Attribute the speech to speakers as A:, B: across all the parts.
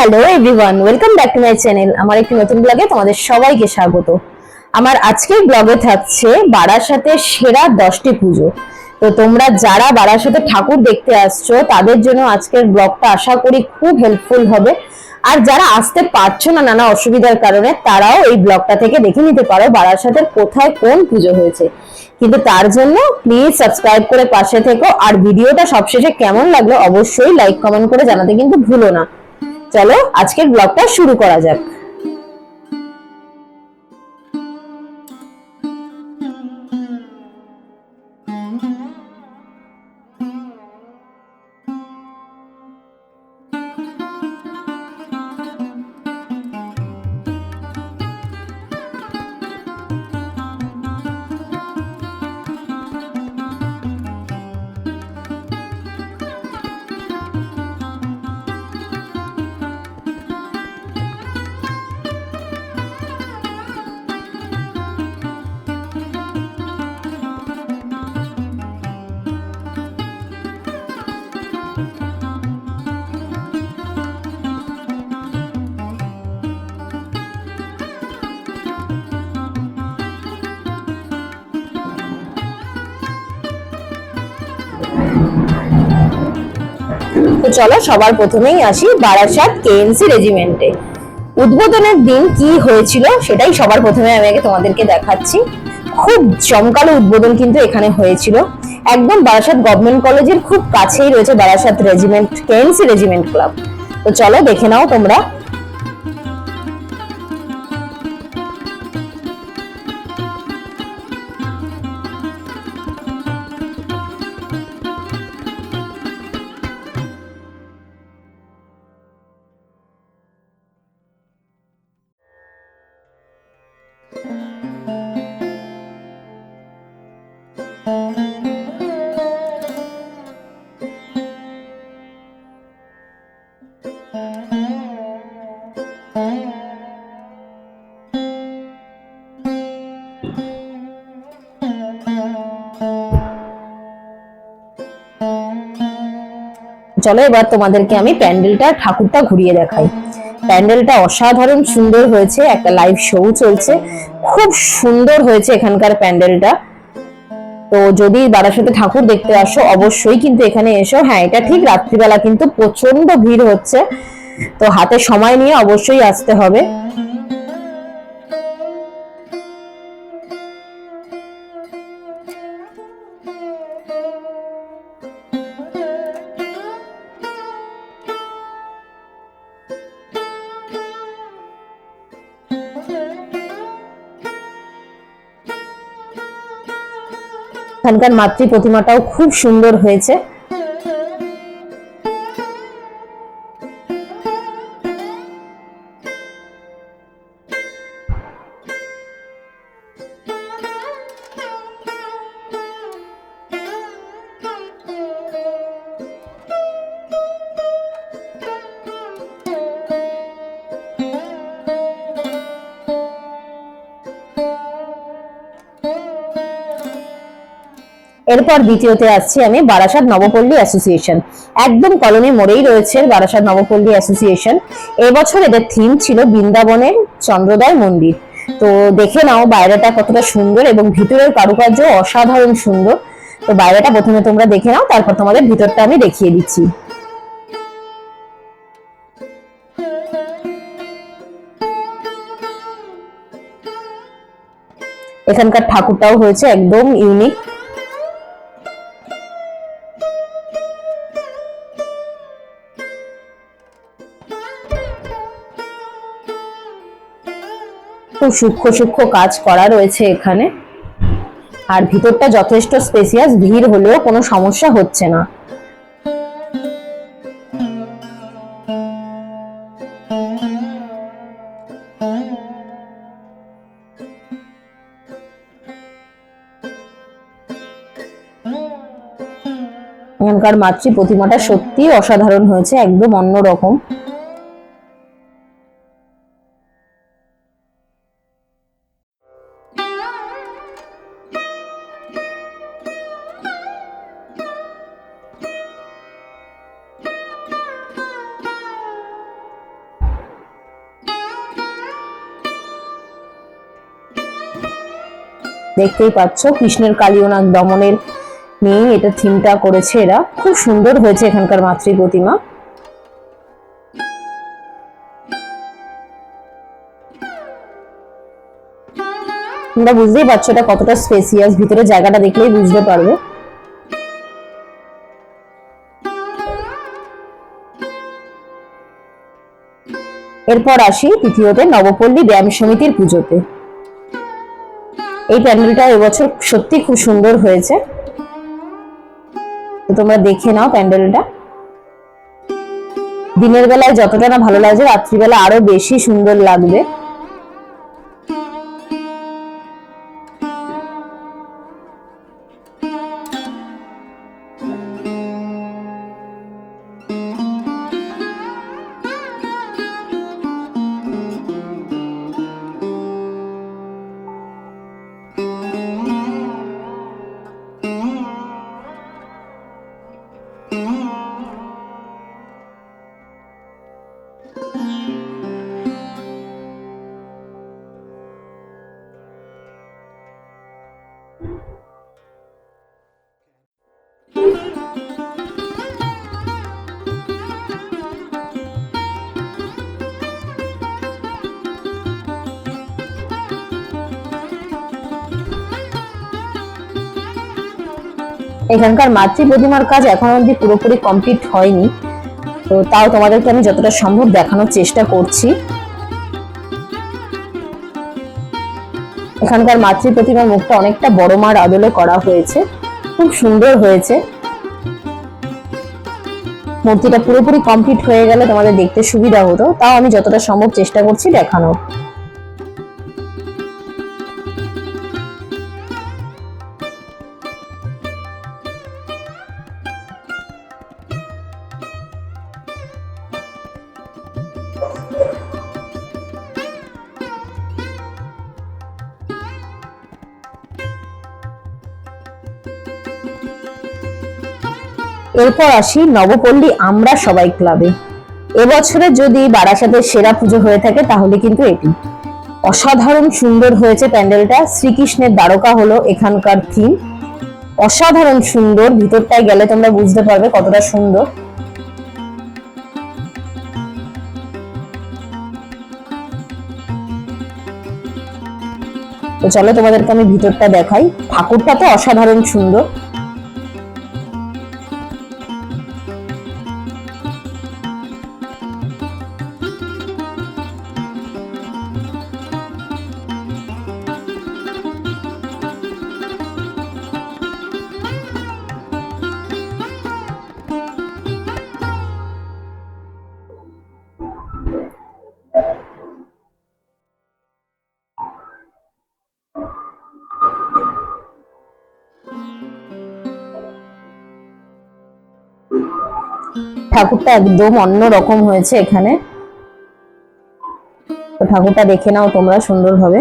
A: Hello everyone, welcome back to my channel. আমার একটি নতুন ব্লগে তোমাদের সবাইকে স্বাগত। আমার আজকের ব্লগে থাকছে বারাসাতের সেরা 10টি পুজো। তো তোমরা যারা বারাসাতে ঠাকুর দেখতে আসছো তাদের জন্য আজকের ব্লগটা আশা করি খুব হেল্পফুল হবে। আর যারা আসতে পারছো না নানা অসুবিধার কারণে, তারাও এই ব্লগটা থেকে দেখে নিতে পারো বারাসাতের কোথায় কোন পুজো হয়েছে। কিন্তু তার জন্য প্লিজ সাবস্ক্রাইব করে পাশে থেকো, আর ভিডিওটা সবশেষে কেমন লাগলো অবশ্যই লাইক কমেন্ট করে জানাতে কিন্তু ভুলো না। চলো আজকের ব্লগটা শুরু করা যাক। তো চলো সবার প্রথমেই আসি বারাসাত কেএনসি রেজিমেন্টে। উদ্বোধনের দিন কি হয়েছিল সেটাই সবার প্রথমে আমি আগে তোমাদেরকে দেখাচ্ছি। খুব জমকালো উদ্বোধন কিন্তু এখানে হয়েছিল। একদম বারাসাত গভর্নমেন্ট কলেজের খুব কাছেই রয়েছে Barasat regiment KNC regiment club. তো চলো দেখে নাও তোমরা। চলো এবার তোমাদেরকে আমি প্যান্ডেলটা ঠাকুরটা ঘুরিয়ে দেখাই। প্যান্ডেলটা অসাধারণ সুন্দর হয়েছে, একটা লাইভ শো চলছে, খুব সুন্দর হয়েছে এখানকার প্যান্ডেলটা। তো যদি বারাসাতে ঠাকুর দেখতে আসো অবশ্যই কিন্তু এখানে এসো। হ্যাঁ, এটা ঠিক রাত্রিবেলা কিন্তু প্রচন্ড ভিড় হচ্ছে, তো হাতে সময় নিয়ে অবশ্যই আসতে হবে। এখানকার মাতৃ প্রতিমাটাও খুব সুন্দর হয়েছে। এরপর দ্বিতীয়তে আসছি আমি বারাসাত নবপল্লী অ্যাসোসিয়েশন। একদম কলোনি মোড়েই রয়েছে বারাসাত নবপল্লী অ্যাসোসিয়েশন। এবছর এদের থিম ছিল বৃন্দাবনের চন্দ্রোদয় মন্দির। তো দেখে নাও বাইরেটা কতটা সুন্দর এবং ভিতরের কারুকার্য অসাধারণ সুন্দর। তো বাইরেটা প্রথমে তোমরা দেখে নাও, তারপর তোমাদের ভিতরটা আমি দেখিয়ে দিচ্ছি। এখানকার ঠাকুরটাও হয়েছে একদম ইউনিক। খুব সূক্ষ্ম সূক্ষ্ম কাজ করা রয়েছে এখানে, আর ভিতরটা যথেষ্ট স্পেসিয়াস, ভিড় হলেও কোনো সমস্যা হচ্ছে না। এখানকার মাতৃ প্রতিমাটা সত্যি অসাধারণ হয়েছে, একদম অন্যরকম। দেখতেই পাচ্ছ কৃষ্ণের কালিয়নাগ দমনের নিয়ে এটা থিমটা করেছে এরা। খুব সুন্দর হয়েছে এখানকার মাতৃ প্রতিমা। তোমরা বুঝতেই পারছো এটা কতটা স্পেসিয়াস, ভিতরে জায়গাটা দেখলেই বুঝতে পারবে। এরপর আসি তৃতীয়তে নবপল্লী ব্যায়াম সমিতির পুজোতে। এই প্যান্ডেলটা এবছর সত্যি খুব সুন্দর হয়েছে, তো তোমরা দেখে নাও প্যান্ডেলটা। দিনের বেলায় যতটা না ভালো লাগছে, রাত্রিবেলা আরো বেশি সুন্দর লাগবে। এখানকার মাতৃ প্রতিমার কাজ এখন অবধি পুরোপুরি কমপ্লিট হয়নি, তো তাও তোমাদেরকে আমি যতটা সম্ভব দেখানোর চেষ্টা করছি। এখানকার মাতৃ প্রতিমার মুখটা অনেকটা বড় মার আদলে করা হয়েছে, খুব সুন্দর হয়েছে। মূর্তিটা পুরোপুরি কমপ্লিট হয়ে গেলে তোমাদের দেখতে সুবিধা হতো, তাও আমি যতটা সম্ভব চেষ্টা করছি দেখানোর। এরপর আসি নবপল্লী আমরা সবাই ক্লাবে। এবছরে যদি বারাসাতের সেরা পুজো হয়ে থাকে তাহলে কিন্তু এটি। অসাধারণ সুন্দর হয়েছে প্যান্ডেলটা। শ্রীকৃষ্ণের দ্বারকা হলো এখানকার থিম। অসাধারণ সুন্দর, ভিতরটায় গেলে তোমরা বুঝতে পারবে কতটা সুন্দর। তো চলো তোমাদেরকে আমি ভিতরটা দেখাই। ঠাকুরটা তো অসাধারণ সুন্দর। ঠাকুরটা একদম অন্যরকম হয়েছে এখানে, তো ঠাকুরটা দেখে নাও তোমরা সুন্দরভাবে।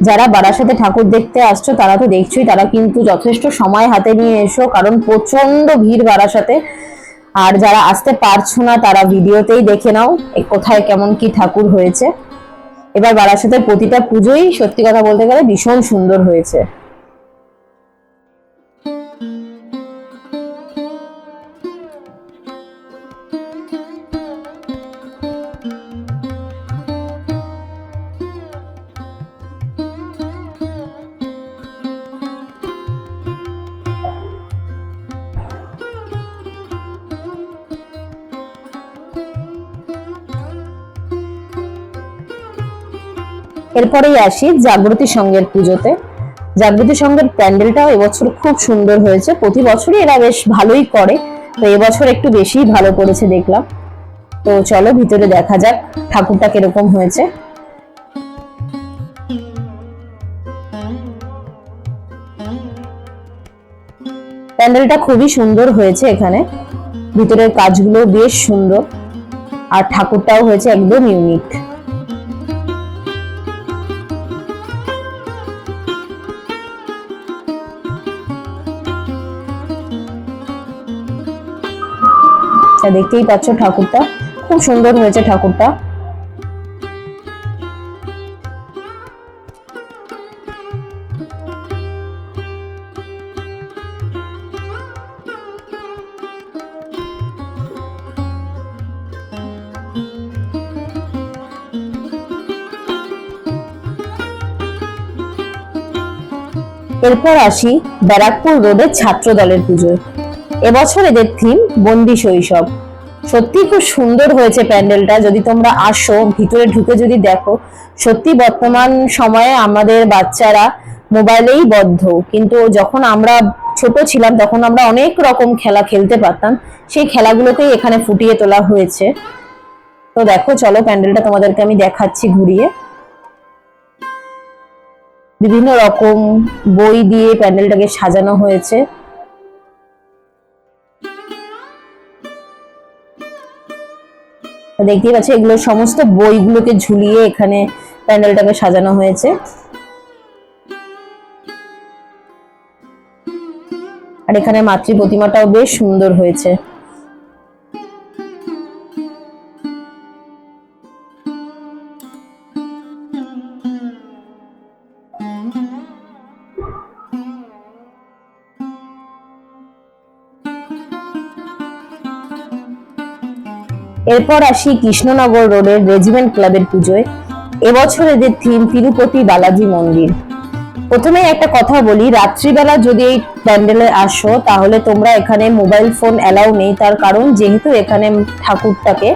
A: যারা বারাসাতে ঠাকুর দেখতে আসছো তারা তো দেখছোই, তারা কিন্তু যথেষ্ট সময় হাতে নিয়ে এসো, কারণ প্রচন্ড ভিড় বারাসাতে। আর যারা আসতে পারছো না তারা ভিডিওতেই দেখে নাও কোথায় কেমন কি ঠাকুর হয়েছে। এবার বারাসাতের প্রতিটা পুজোই সত্যি কথা বলতে গেলে ভীষণ সুন্দর হয়েছে। এরপরেই আসি জাগৃতি সংঘের পুজোতে। জাগৃতি সংঘের প্যান্ডেলটাও এবছর খুব সুন্দর হয়েছে। প্রতি বছরই এরা বেশ ভালোই করে, তো এবছর একটু বেশি ভালো করেছে দেখলাম। তো চলো ভিতরে দেখা যাক ঠাকুরটা কিরকম হয়েছে। প্যান্ডেলটা খুবই সুন্দর হয়েছে, এখানে ভিতরের কাজগুলো বেশ সুন্দর, আর ঠাকুরটাও হয়েছে একদম ইউনিক। দেখতেই পাচ্ছ ঠাকুরটা খুব সুন্দর হয়েছে ঠাকুরটা। এরপর আসি ব্যারাকপুর রোডের ছাত্র দলের পুজোয়। এবছর এদের থিম বন্দি শৈশব। সত্যি খুব সুন্দর হয়েছে প্যান্ডেলটা। যদি তোমরা আসো, ভিতরে ঢুকে যদি দেখো, সত্যি বর্তমান সময়ে আমাদের বাচ্চারা মোবাইলেই বদ্ধ, কিন্তু যখন আমরা ছোট ছিলাম তখন আমরা অনেক রকম খেলা খেলতে পারতাম। সেই খেলাগুলোকেই এখানে ফুটিয়ে তোলা হয়েছে। তো দেখো, চলো প্যান্ডেলটা তোমাদেরকে আমি দেখাচ্ছি ঘুরিয়ে। বিভিন্ন রকম বই দিয়ে প্যান্ডেলটাকে সাজানো হয়েছে। দেখতেই পাচ্ছ, এগুলো সমস্ত বইগুলোকে ঝুলিয়ে এখানে প্যান্ডেলটাকে সাজানো হয়েছে। আর এখানে মাতৃ প্রতিমাটাও বেশ সুন্দর হয়েছে। এরপর আসি কৃষ্ণনগর রোডের রেজিমেন্ট ক্লাবের পুজোয়। এবছর এদের থিম তিরুপতি বালাজি মন্দির। প্রথমে একটা কথা বলি, রাত্রিবেলা যদি এই প্যান্ডেলে আসো তাহলে তোমরা এখানে মোবাইল ফোন অ্যালাউ নেই। তার কারণ যেহেতু এখানে ঠাকুরটাকে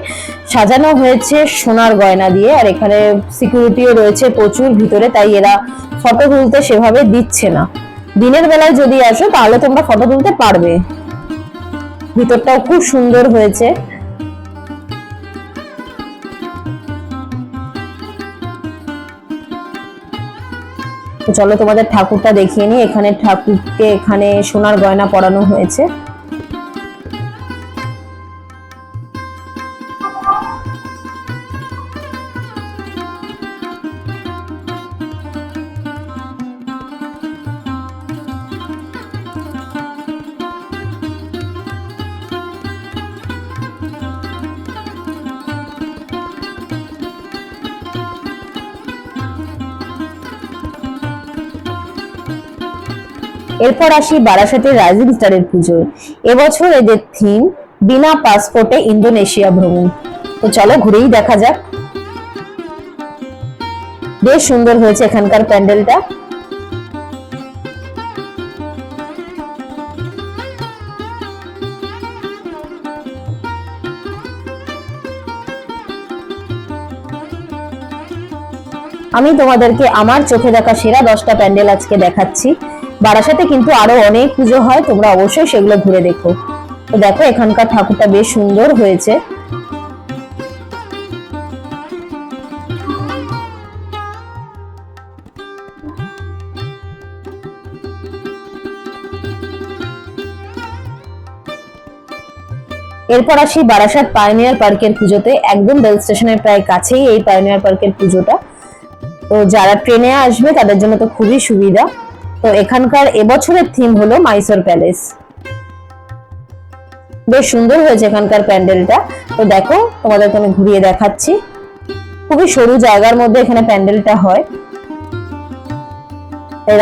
A: সাজানো হয়েছে সোনার গয়না দিয়ে, আর এখানে সিকিউরিটিও রয়েছে প্রচুর ভিতরে, তাই এরা ফটো তুলতে সেভাবে দিচ্ছে না। দিনের বেলায় যদি আসো তাহলে তোমরা ফটো তুলতে পারবে। ভিতরটাও খুব সুন্দর হয়েছে। তো চলো তোমাদের ঠাকুরটা দেখিয়ে নিই। এখানে ঠাকুরকে এখানে সোনার গয়না পরানো হয়েছে। এরপর আসি বারাসাতের রাইজিং স্টারের পুজোয়। এবছর এদের থিম বিনা পাসপোর্টে ইন্দোনেশিয়া ভ্রমণ। তো চলো ঘুরেই দেখা যাক। বেশ সুন্দর হয়েছে এখানকার প্যান্ডেলটা। আমি তোমাদেরকে আমার চোখে দেখা সেরা 10টা প্যান্ডেল আজকে দেখাচ্ছি। বারাসাতে কিন্তু আরো অনেক পুজো হয়, তোমরা অবশ্যই সেগুলো ঘুরে দেখো। তো দেখো, এখানকার ঠাকুরটা বেশ সুন্দর হয়েছে। এরপর আসি বারাসাত পায়োনিয়ার পার্কের পুজোতে। একদম রেল স্টেশনের প্রায় কাছেই এই পায়োনিয়ার পার্কের পুজোটা। তো যারা ট্রেনে আসবে তাদের জন্য তো খুবই সুবিধা। তো এখানকার এবছরের থিম হলো মাইসোর প্যালেস। বেশ সুন্দর হয়েছে এখানকার প্যান্ডেলটা। তো দেখো, তোমাদেরকে আমি ঘুরিয়ে দেখাচ্ছি। খুবই সরু জায়গার মধ্যে এখানে প্যান্ডেলটা হয়।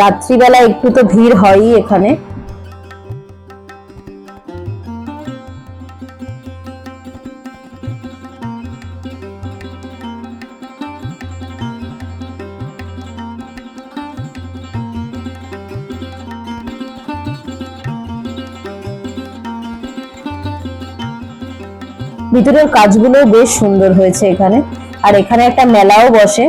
A: রাত্রিবেলা একটু তো ভিড় হয়ই এখানে। ভিতরের কাজগুলো বেশ সুন্দর হয়েছে এখানে। আর এখানে একটা মেলাও বসে।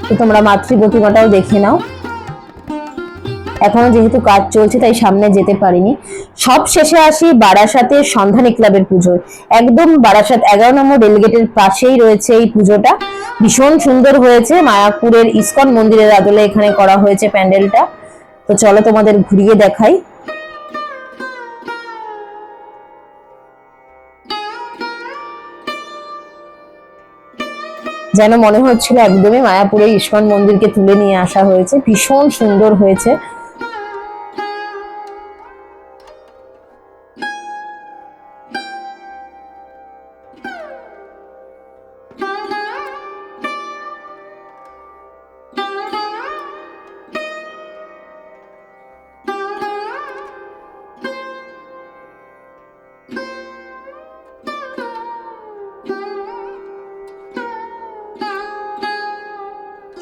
A: তো তোমরা মাতৃ প্রতিমাটাও দেখে নাও। এখনো যেহেতু কাজ চলছে তাই সামনে যেতে পারিনি। সব শেষে আসি বারাসাতের সন্ধানী ক্লাবের পুজোয়। একদম বারাসাত 11 নম্বর রেলগেটের পাশেই রয়েছে এই পুজোটা। ভীষণ সুন্দর হয়েছে। মায়াপুরের ইসকন মন্দিরের আদলে এখানে করা হয়েছে প্যান্ডেলটা। তো চলো তোমাদের ঘুরিয়ে দেখাই। যেন মনে হচ্ছিল একদমই মায়াপুরের ইসকন মন্দিরকে তুলে নিয়ে আসা হয়েছে। ভীষণ সুন্দর হয়েছে।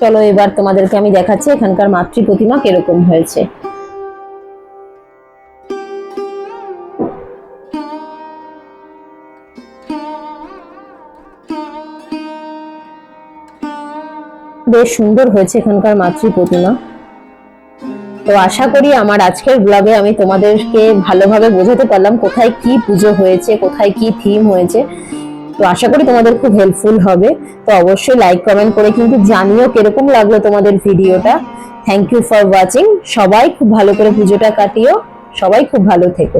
A: চলো এবার তোমাদেরকে আমি দেখাচ্ছি এখানকার মাতৃ প্রতিমা কিরকম হয়েছে। বেশ সুন্দর হয়েছে এখানকার মাতৃ প্রতিমা। তো আশা করি আমার আজকের ব্লগে আমি তোমাদেরকে ভালোভাবে বোঝাতে পারলাম কোথায় কি পুজো হয়েছে, কোথায় কি থিম হয়েছে। তো আশা করি তোমাদের খুব হেল্পফুল হবে। তো অবশ্যই লাইক কমেন্ট করে কিন্তু জানিও কিরকম লাগলো তোমাদের ভিডিওটা। Thank you for watching. সবাই খুব ভালো করে পুজোটা কাটিও, সবাই খুব ভালো থেকো।